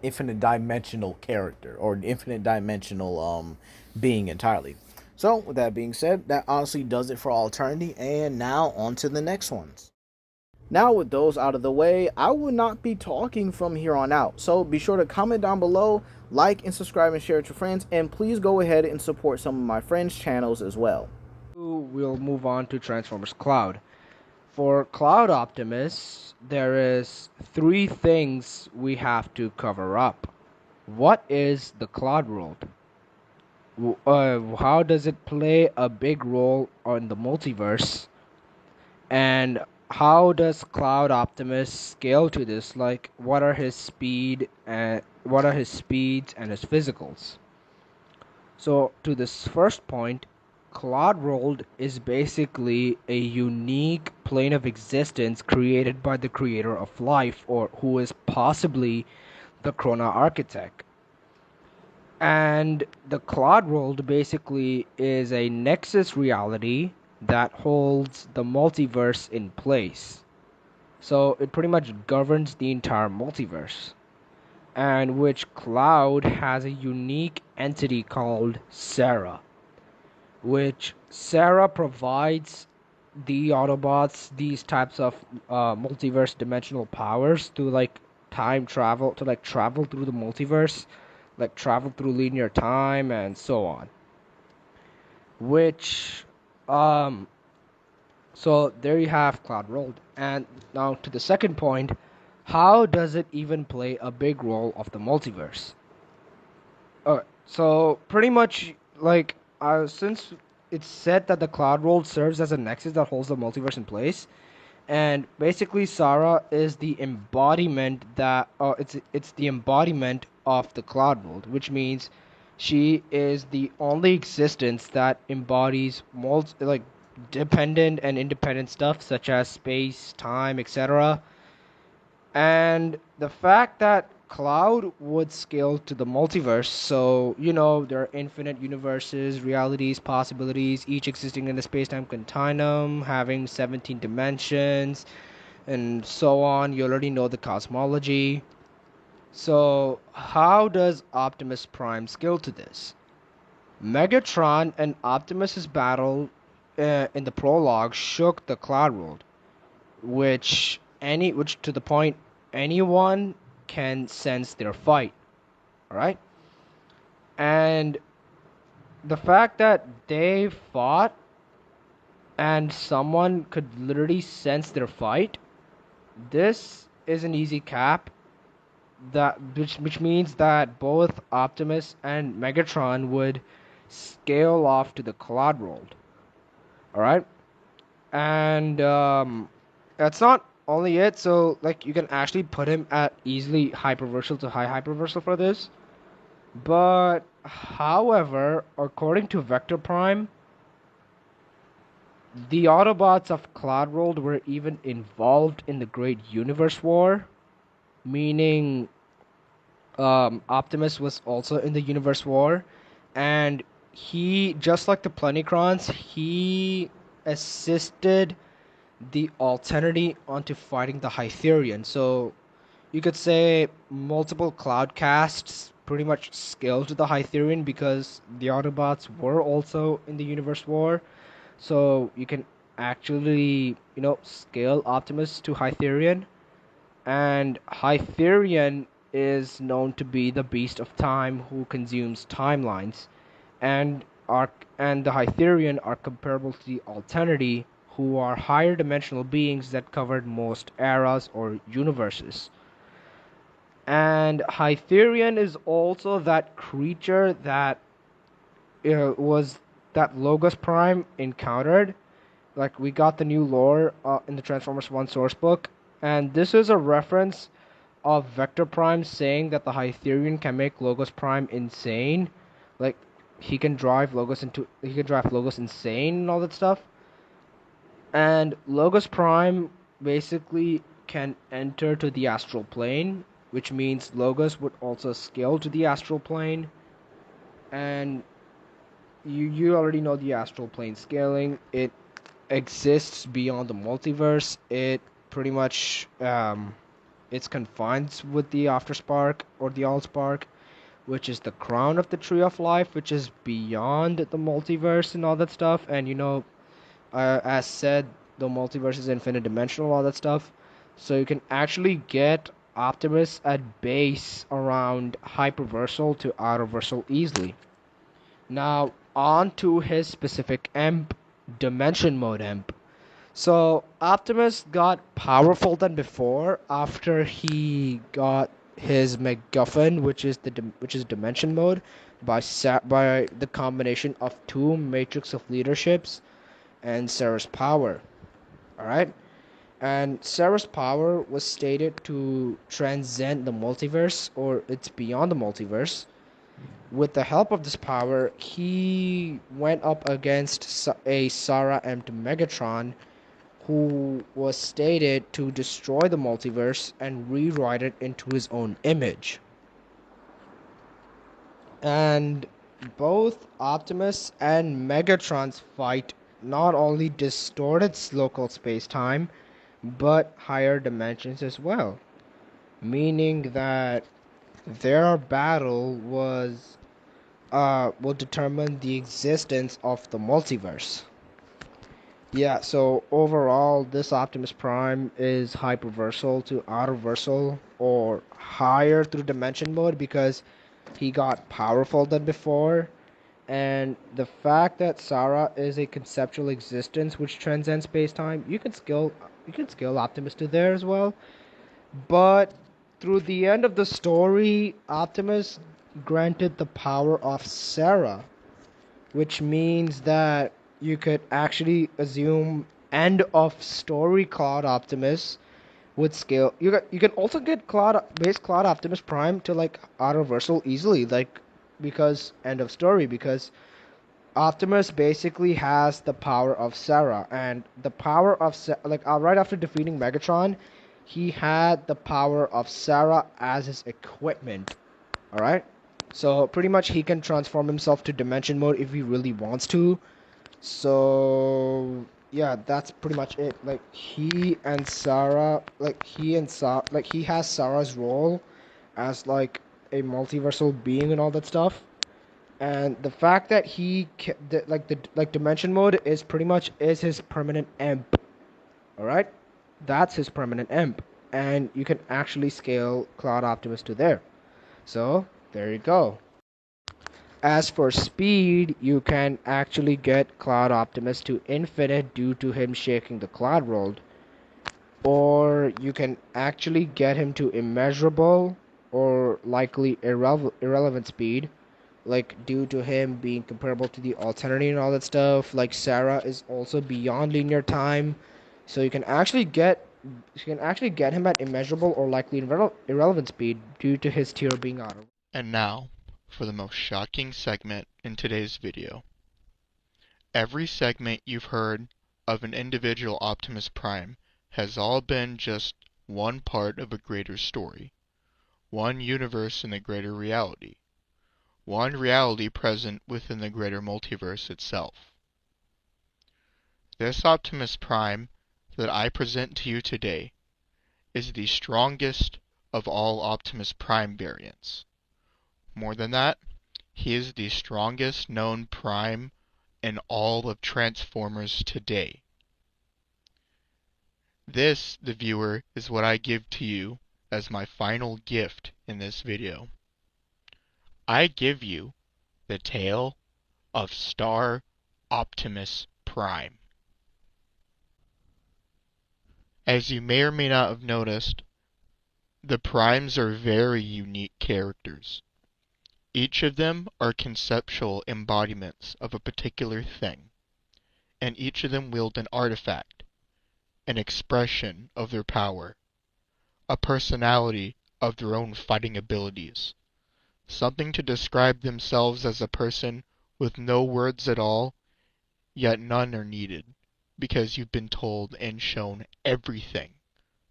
A: infinite dimensional character, or infinite dimensional being entirely. So with that being said, that honestly does it for Alternity, and now on to the next ones. Now with those out of the way, I will not be talking from here on out, so be sure to comment down below, like and subscribe and share it to friends, and please go ahead and support some of my friends' channels as well.
F: We'll move on to Transformers Cloud. For Cloud Optimus, there is 3 things we have to cover up. What is the Cloud World? How does it play a big role on the multiverse? And how does Cloud Optimus scale to this? Like, what are his speeds and his physicals? So, to this first point, Cloud World is basically a unique plane of existence created by the creator of life, or who is possibly the Krona architect. And the Cloud World basically is a nexus reality that holds the multiverse in place. So it pretty much governs the entire multiverse, and which Cloud has a unique entity called Sarah, which Sarah provides the Autobots these types of multiverse dimensional powers to time travel, to travel through the multiverse, travel through linear time and so on. Which so there you have Cloud World. And now to the second point, how does it even play a big role of the multiverse? So pretty much since it's said that the Cloud World serves as a nexus that holds the multiverse in place, and basically Sarah is the embodiment that it's the embodiment of the Cloud World, which means she is the only existence that embodies dependent and independent stuff such as space, time, etc. And the fact that Cloud would scale to the multiverse, so there are infinite universes, realities, possibilities, each existing in the space-time continuum, having 17 dimensions, and so on. You already know the cosmology. So how does Optimus Prime scale to this? Megatron and Optimus's battle in the prologue shook the Cloud World, which to the point anyone can sense their fight. Alright? And the fact that they fought and someone could literally sense their fight, this is an easy cap, which means that both Optimus and Megatron would scale off to the Cloud World. Alright? And that's not only it, so you can actually put him at easily hyperversal to high hyperversal for this. But however, according to Vector Prime, the Autobots of Cloud World were even involved in the Great Universe War, meaning Optimus was also in the Universe War, and he, just like the Plenticrons, he assisted the Alternity onto fighting the Hytherian. So you could say multiple Cloud casts pretty much scale to the Hytherian because the Autobots were also in the Universe War. So you can actually, scale Optimus to Hytherian. And Hytherian is known to be the beast of time who consumes timelines. And the Hytherian are comparable to the Alternity, who are higher dimensional beings that covered most eras or universes. And Hytherian is also that creature that was that Logos Prime encountered. Like, we got the new lore in the Transformers 1 sourcebook, and this is a reference of Vector Prime saying that the Hytherian can make Logos Prime insane. Like, he can drive Logos insane and all that stuff. And Logos Prime basically can enter to the astral plane, which means Logos would also scale to the astral plane. And you already know the astral plane scaling. It exists beyond the multiverse. It pretty much it's confined with the Afterspark or the Allspark, which is the crown of the Tree of Life, which is beyond the multiverse and all that stuff. And as said, the multiverse is infinite dimensional, all that stuff. So you can actually get Optimus at base around Hyperversal to Outerversal easily. Now, on to his specific EMP, Dimension Mode EMP. So, Optimus got powerful than before after he got his MacGuffin, which is Dimension Mode, by the combination of two Matrix of Leaderships and Sarah's power. Alright? And Sarah's power was stated to transcend the multiverse, or it's beyond the multiverse. With the help of this power, he went up against a Sarah and Megatron, who was stated to destroy the multiverse and rewrite it into his own image. And both Optimus and Megatron's fight not only distorted local space-time, but higher dimensions as well. Meaning that their battle will determine the existence of the multiverse. Yeah, so overall, this Optimus Prime is hyperversal to outerversal, or higher through dimension mode, because he got powerful than before. And the fact that Sarah is a conceptual existence which transcends space-time, you can scale Optimus to there as well. But through the end of the story, Optimus granted the power of Sarah, which means that you could actually assume end of story Cloud Optimus would scale. You can also get base Cloud Optimus Prime to like Outerversal easily, because end of story, because Optimus basically has the power of Sarah, and the power of right after defeating Megatron, he had the power of Sarah as his equipment. All right, so pretty much he can transform himself to Dimension Mode if he really wants to. So yeah, that's pretty much it. He has Sarah's role as like a multiversal being and all that stuff. And the fact that Dimension Mode is pretty much his permanent EMP. All right, that's his permanent EMP, and you can actually scale Cloud Optimus to there. So there you go. As for speed, you can actually get Cloud Optimus to infinite due to him shaking the Cloud World, or you can actually get him to immeasurable or likely irrelevant speed, like due to him being comparable to the Alternity and all that stuff. Like Sarah is also beyond linear time, so you can actually get him at immeasurable or likely irrelevant speed due to his tier being out of.
B: And now, for the most shocking segment in today's video. Every segment you've heard of an individual Optimus Prime has all been just one part of a greater story, one universe in the greater reality, one reality present within the greater multiverse itself. This Optimus Prime that I present to you today is the strongest of all Optimus Prime variants. More than that, he is the strongest known Prime in all of Transformers today. This, the viewer, is what I give to you as my final gift in this video. I give you the tale of Star Optimus Prime. As you may or may not have noticed, the Primes are very unique characters. Each of them are conceptual embodiments of a particular thing, and each of them wield an artifact, an expression of their power, a personality of their own fighting abilities, something to describe themselves as a person with no words at all, yet none are needed, because you've been told and shown everything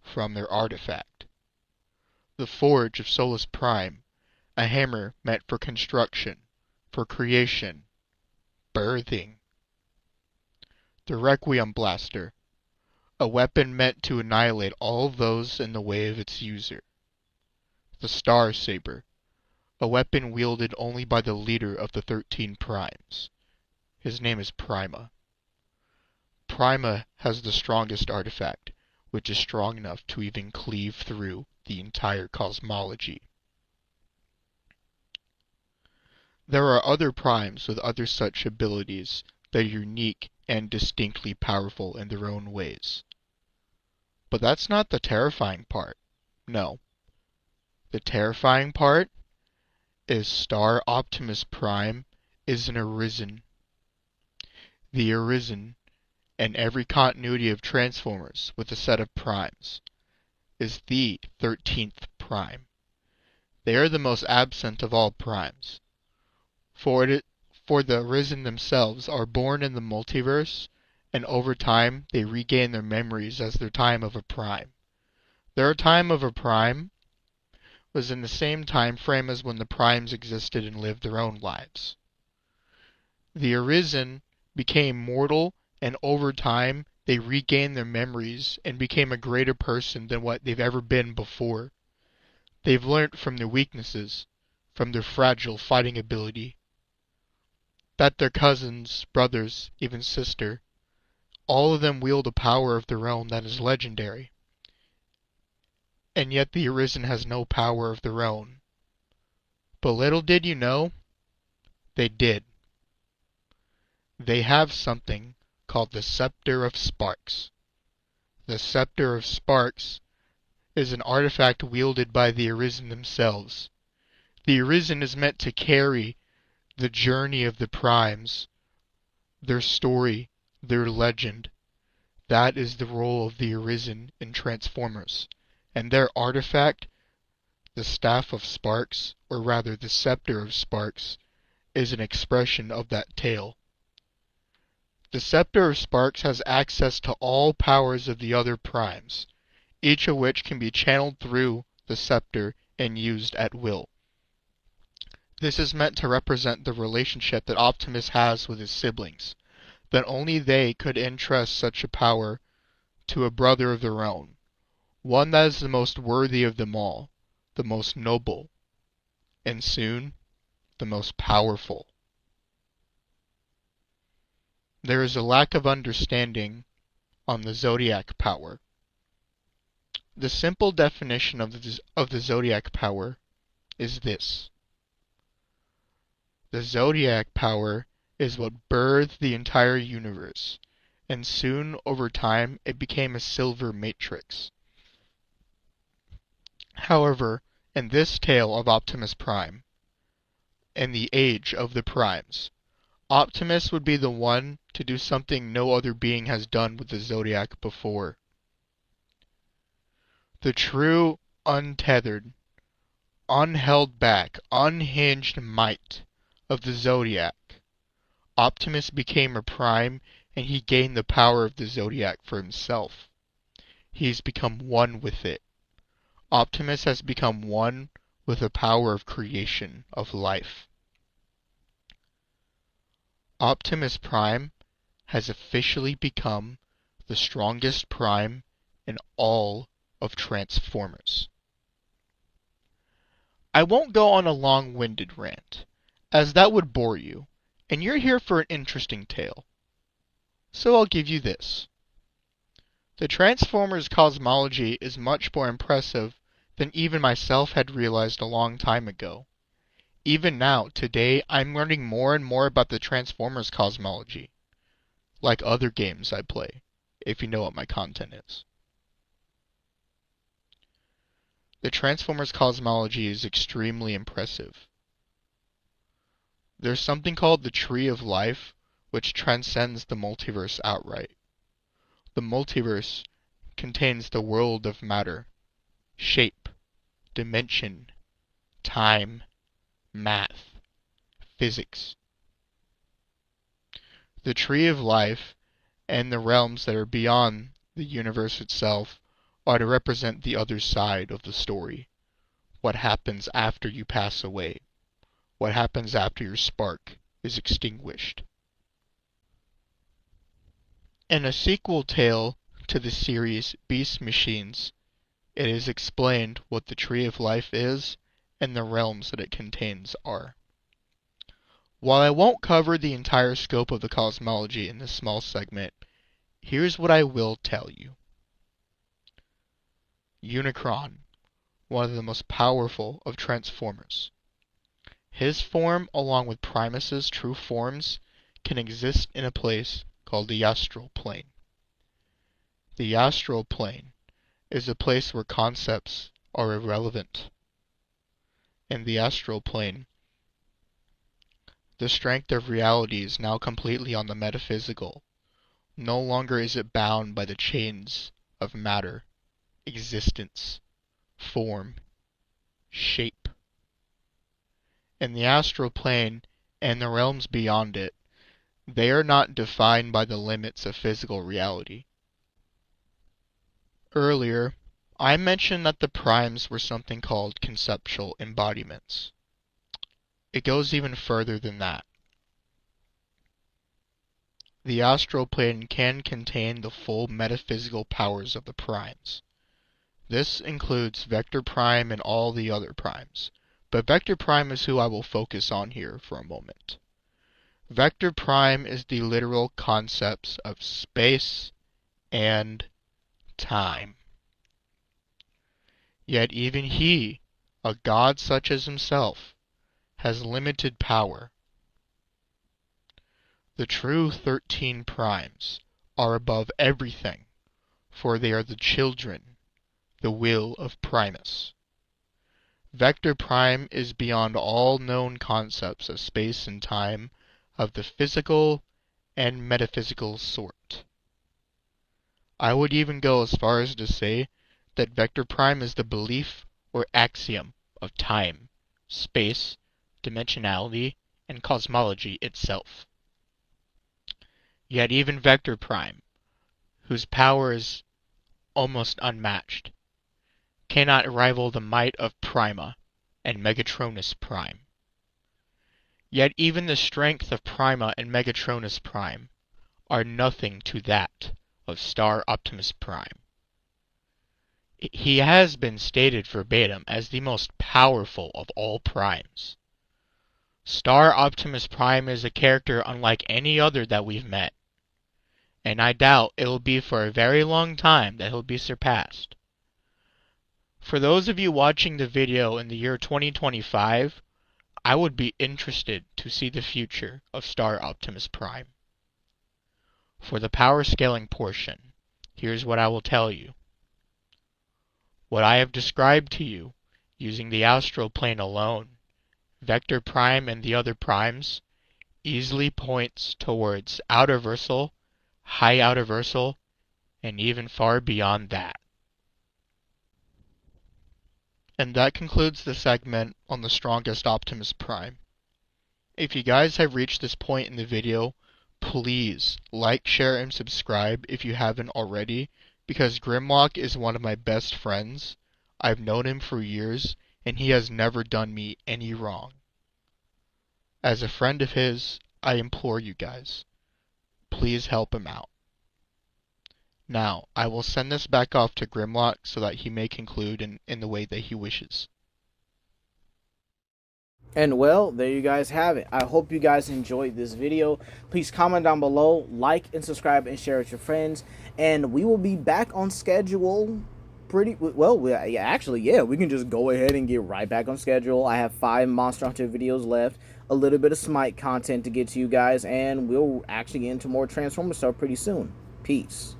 B: from their artifact. The Forge of Solus Prime, a hammer meant for construction, for creation, birthing. The Requiem Blaster, a weapon meant to annihilate all those in the way of its user. The Star Saber, a weapon wielded only by the leader of the 13 Primes. His name is Prima. Prima has the strongest artifact, which is strong enough to even cleave through the entire cosmology. There are other Primes with other such abilities that are unique and distinctly powerful in their own ways. But that's not the terrifying part. No. The terrifying part is Star Optimus Prime is an Arisen. The Arisen, in every continuity of Transformers with a set of Primes, is the 13th Prime. They are the most absent of all Primes. For the Arisen themselves are born in the multiverse, and over time they regain their memories as their time of a Prime. Their time of a Prime was in the same time frame as when the Primes existed and lived their own lives. The Arisen became mortal, and over time they regained their memories and became a greater person than what they've ever been before. They've learnt from their weaknesses, from their fragile fighting ability, that their cousins, brothers, even sister, all of them wield a power of their own that is legendary. And yet the Arisen has no power of their own. But little did you know, they did. They have something called the Scepter of Sparks. The Scepter of Sparks is an artifact wielded by the Arisen themselves. The Arisen is meant to carry the journey of the Primes, their story, their legend. That is the role of the Arisen in Transformers. And their artifact, the Staff of Sparks, or rather the Scepter of Sparks, is an expression of that tale. The Scepter of Sparks has access to all powers of the other Primes, each of which can be channeled through the Scepter and used at will. This is meant to represent the relationship that Optimus has with his siblings, that only they could entrust such a power to a brother of their own, one that is the most worthy of them all, the most noble, and soon, the most powerful. There is a lack of understanding on the Zodiac power. The simple definition of the Zodiac power is this. The Zodiac power is what birthed the entire universe, and soon, over time, it became a silver matrix. However, in this tale of Optimus Prime, in the age of the Primes, Optimus would be the one to do something no other being has done with the Zodiac before. The true, untethered, unheld back, unhinged might of the Zodiac. Optimus became a Prime, and he gained the power of the Zodiac for himself. He has become one with it. Optimus has become one with the power of creation, of life. Optimus Prime has officially become the strongest Prime in all of Transformers. I won't go on a long-winded rant, as that would bore you, and you're here for an interesting tale. So I'll give you this. The Transformers cosmology is much more impressive than even myself had realized a long time ago. Even now, today, I'm learning more and more about the Transformers cosmology, like other games I play, if you know what my content is. The Transformers cosmology is extremely impressive. There's something called the Tree of Life, which transcends the multiverse outright. The multiverse contains the world of matter, shape, dimension, time, math, physics. The Tree of Life and the realms that are beyond the universe itself are to represent the other side of the story. What happens after you pass away. What happens after your spark is extinguished. In a sequel tale to the series Beast Machines, it is explained what the Tree of Life is and the realms that it contains are. While I won't cover the entire scope of the cosmology in this small segment, here's what I will tell you. Unicron, one of the most powerful of Transformers. His form, along with Primus's true forms, can exist in a place called the astral plane. The astral plane is a place where concepts are irrelevant. In the astral plane, the strength of reality is now completely on the metaphysical. No longer is it bound by the chains of matter, existence, form, shape. In the astral plane and the realms beyond it, they are not defined by the limits of physical reality. Earlier, I mentioned that the primes were something called conceptual embodiments. It goes even further than that. The astral plane can contain the full metaphysical powers of the primes. This includes Vector Prime and all the other primes, but Vector Prime is who I will focus on here for a moment. Vector Prime is the literal concepts of space and time. Yet even he, a god such as himself, has limited power. The true 13 primes are above everything, for they are the children, the will of Primus. Vector Prime is beyond all known concepts of space and time of the physical and metaphysical sort. I would even go as far as to say that Vector Prime is the belief or axiom of time, space, dimensionality, and cosmology itself. Yet even Vector Prime, whose power is almost unmatched, cannot rival the might of Prima and Megatronus Prime. Yet even the strength of Prima and Megatronus Prime are nothing to that of Star Optimus Prime. He has been stated verbatim as the most powerful of all primes. Star Optimus Prime is a character unlike any other that we've met, and I doubt it will be for a very long time that he'll be surpassed. For those of you watching the video in the year 2025, I would be interested to see the future of Star Optimus Prime. For the power scaling portion, here's what I will tell you. What I have described to you, using the astral plane alone, Vector Prime and the other primes, easily points towards outerversal, high outerversal, and even far beyond that. And that concludes the segment on the strongest Optimus Prime. If you guys have reached this point in the video, please like, share, and subscribe if you haven't already, because Grimlock is one of my best friends. I've known him for years, and he has never done me any wrong. As a friend of his, I implore you guys, please help him out. Now, I will send this back off to Grimlock so that he may conclude in the way that he wishes.
A: And well, there you guys have it. I hope you guys enjoyed this video. Please comment down below, like and subscribe and share with your friends. And we will be back on schedule pretty well. Yeah, actually, yeah, we can just go ahead and get right back on schedule. I have 5 Monster Hunter videos left, a little bit of Smite content to get to you guys, and we'll actually get into more Transformer stuff pretty soon. Peace.